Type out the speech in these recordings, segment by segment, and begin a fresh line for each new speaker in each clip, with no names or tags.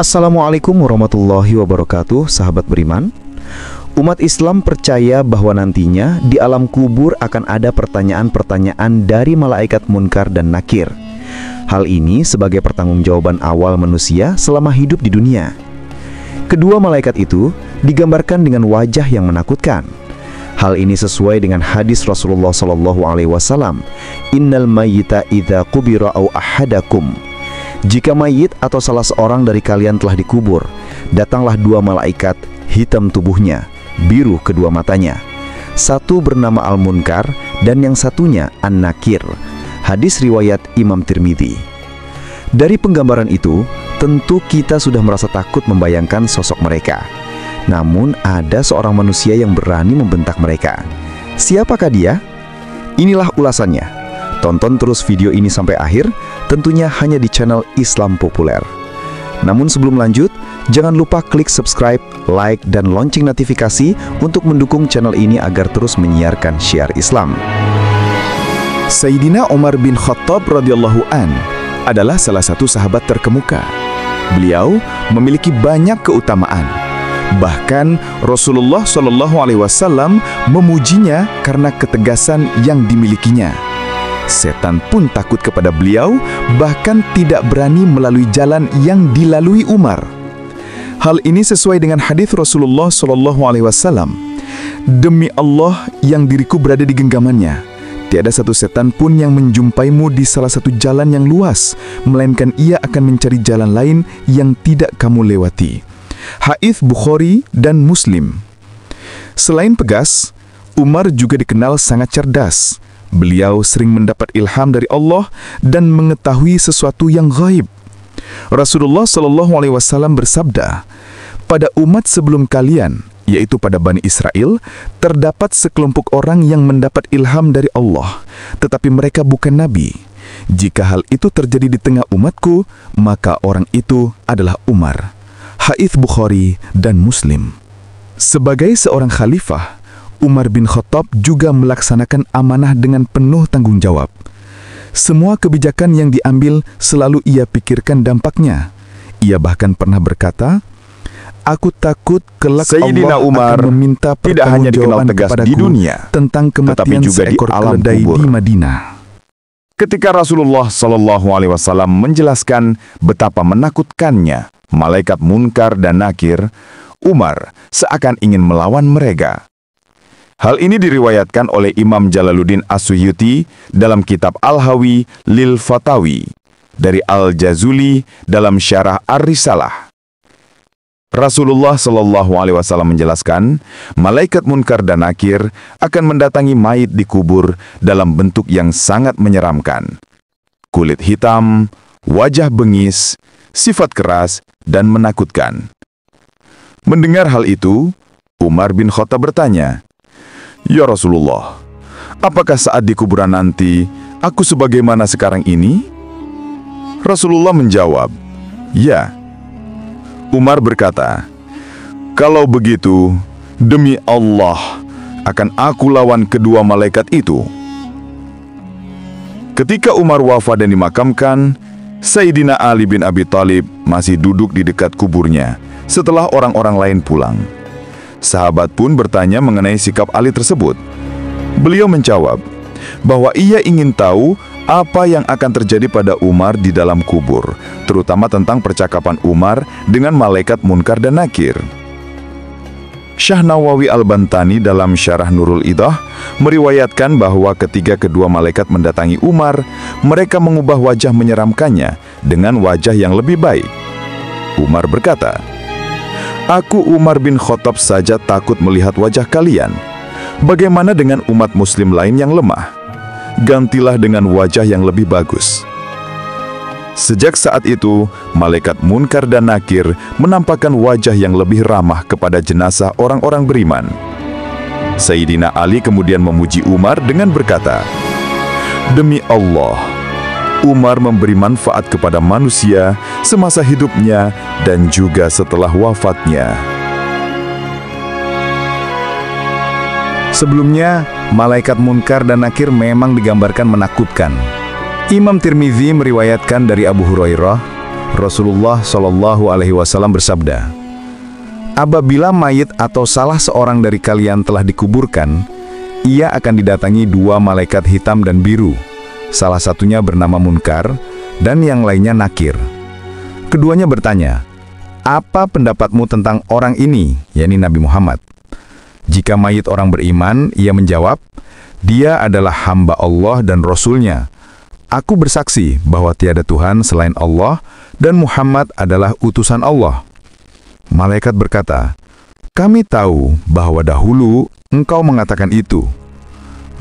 Assalamualaikum warahmatullahi wabarakatuh, sahabat beriman. Umat Islam percaya bahwa nantinya di alam kubur akan ada pertanyaan-pertanyaan dari malaikat Munkar dan Nakir. Hal ini sebagai pertanggungjawaban awal manusia selama hidup di dunia. Kedua malaikat itu digambarkan dengan wajah yang menakutkan. Hal ini sesuai dengan hadis Rasulullah SAW. Innal mayyita idza qubira aw ahadakum. Jika mayit atau salah seorang dari kalian telah dikubur, datanglah dua malaikat, hitam tubuhnya, biru kedua matanya. Satu bernama Al-Munkar dan yang satunya An-Nakir. Hadis riwayat Imam Tirmidzi. Dari penggambaran itu, tentu kita sudah merasa takut membayangkan sosok mereka. Namun ada seorang manusia yang berani membentak mereka. Siapakah dia? Inilah ulasannya. Tonton terus video ini sampai akhir, tentunya hanya di channel Islam Populer. Namun sebelum lanjut, jangan lupa klik subscribe, like, dan lonceng notifikasi untuk mendukung channel ini agar terus menyiarkan syiar Islam.
Sayyidina Umar bin Khattab radhiyallahu an adalah salah satu sahabat terkemuka. Beliau memiliki banyak keutamaan. Bahkan Rasulullah SAW memujinya karena ketegasan yang dimilikinya. Setan pun takut kepada beliau, bahkan tidak berani melalui jalan yang dilalui Umar. Hal ini sesuai dengan hadis Rasulullah SAW. Demi Allah yang diriku berada di genggamannya, tiada satu setan pun yang menjumpaimu di salah satu jalan yang luas, melainkan ia akan mencari jalan lain yang tidak kamu lewati. Hadits Bukhari dan Muslim. Selain pegas, Umar juga dikenal sangat cerdas. Beliau sering mendapat ilham dari Allah dan mengetahui sesuatu yang gaib. Rasulullah SAW bersabda, pada umat sebelum kalian, yaitu pada Bani Israel, terdapat sekelompok orang yang mendapat ilham dari Allah, tetapi mereka bukan nabi. Jika hal itu terjadi di tengah umatku, maka orang itu adalah Umar. Hadits Bukhari dan Muslim. Sebagai seorang khalifah, Umar bin Khattab juga melaksanakan amanah dengan penuh tanggung jawab. Semua kebijakan yang diambil selalu ia pikirkan dampaknya. Ia bahkan pernah berkata, aku takut kelak
Sayyidina
Allah
Umar
akan meminta
tidak hanya dikenal tegas di dunia,
tentang kematian
juga
seekor
di alam
keledai
kubur.
di Madinah.
Ketika Rasulullah SAW menjelaskan betapa menakutkannya malaikat Munkar dan Nakir, Umar seakan ingin melawan mereka. Hal ini diriwayatkan oleh Imam Jalaluddin As-Suyuti dalam kitab Al-Hawi Lil Fatawi, dari Al-Jazuli dalam Syarah Ar-Risalah. Rasulullah SAW menjelaskan, malaikat Munkar dan Nakir akan mendatangi mayit di kubur dalam bentuk yang sangat menyeramkan. Kulit hitam, wajah bengis, sifat keras, dan menakutkan. Mendengar hal itu, Umar bin Khattab bertanya, "Ya Rasulullah, apakah saat di kuburan nanti aku sebagaimana sekarang ini?" Rasulullah menjawab, "Ya." Umar berkata, "Kalau begitu, demi Allah, akan aku lawan kedua malaikat itu." Ketika Umar wafat dan dimakamkan, Sayyidina Ali bin Abi Thalib masih duduk di dekat kuburnya setelah orang-orang lain pulang. Sahabat pun bertanya mengenai sikap Ali tersebut. Beliau menjawab bahwa ia ingin tahu apa yang akan terjadi pada Umar di dalam kubur, terutama tentang percakapan Umar dengan malaikat Munkar dan Nakir. Syah Nawawi Al-Bantani dalam Syarah Nurul Idah meriwayatkan bahwa ketika kedua malaikat mendatangi Umar, mereka mengubah wajah menyeramkannya dengan wajah yang lebih baik. Umar berkata, "Aku Umar bin Khattab saja takut melihat wajah kalian. Bagaimana dengan umat muslim lain yang lemah? Gantilah dengan wajah yang lebih bagus." Sejak saat itu, malaikat Munkar dan Nakir menampakkan wajah yang lebih ramah kepada jenazah orang-orang beriman. Sayyidina Ali kemudian memuji Umar dengan berkata, "Demi Allah, Umar memberi manfaat kepada manusia semasa hidupnya dan juga setelah wafatnya."
Sebelumnya, malaikat Munkar dan Nakir memang digambarkan menakutkan. Imam Tirmidzi meriwayatkan dari Abu Hurairah, Rasulullah Shallallahu Alaihi Wasallam bersabda, apabila mayit atau salah seorang dari kalian telah dikuburkan, ia akan didatangi dua malaikat hitam dan biru, salah satunya bernama Munkar dan yang lainnya Nakir. Keduanya bertanya, apa pendapatmu tentang orang ini, yakni Nabi Muhammad? Jika mayit orang beriman, ia menjawab, dia adalah hamba Allah dan Rasul-Nya. Aku bersaksi bahwa tiada Tuhan selain Allah dan Muhammad adalah utusan Allah. Malaikat berkata, kami tahu bahwa dahulu engkau mengatakan itu.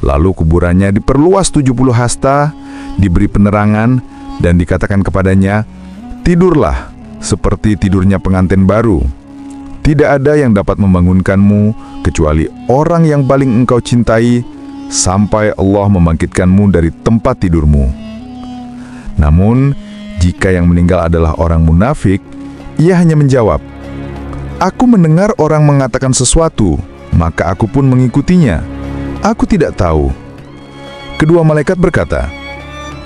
Lalu kuburannya diperluas 70 hasta, diberi penerangan, dan dikatakan kepadanya, tidurlah seperti tidurnya pengantin baru. Tidak ada yang dapat membangunkanmu kecuali orang yang paling engkau cintai, sampai Allah membangkitkanmu dari tempat tidurmu. Namun, jika yang meninggal adalah orang munafik, ia hanya menjawab, aku mendengar orang mengatakan sesuatu, maka aku pun mengikutinya. Aku tidak tahu. Kedua malaikat berkata,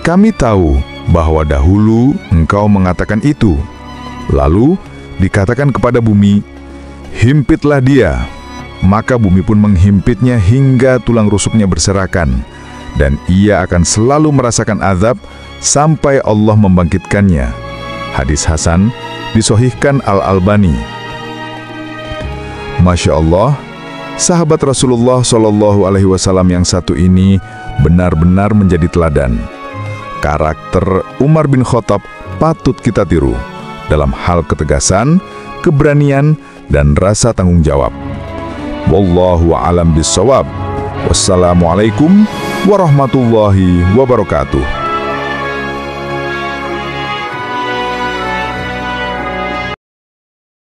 kami tahu bahwa dahulu engkau mengatakan itu. Lalu dikatakan kepada bumi, himpitlah dia. Maka bumi pun menghimpitnya hingga tulang rusuknya berserakan, dan ia akan selalu merasakan azab sampai Allah membangkitkannya. Hadis Hasan disahihkan Al-Albani. Masya Allah, sahabat Rasulullah Shallallahu Alaihi Wasallam yang satu ini benar-benar menjadi teladan. Karakter Umar bin Khattab patut kita tiru dalam hal ketegasan, keberanian, dan rasa tanggung jawab. Wallahu a'lam bishawab. Wassalamualaikum warahmatullahi wabarakatuh.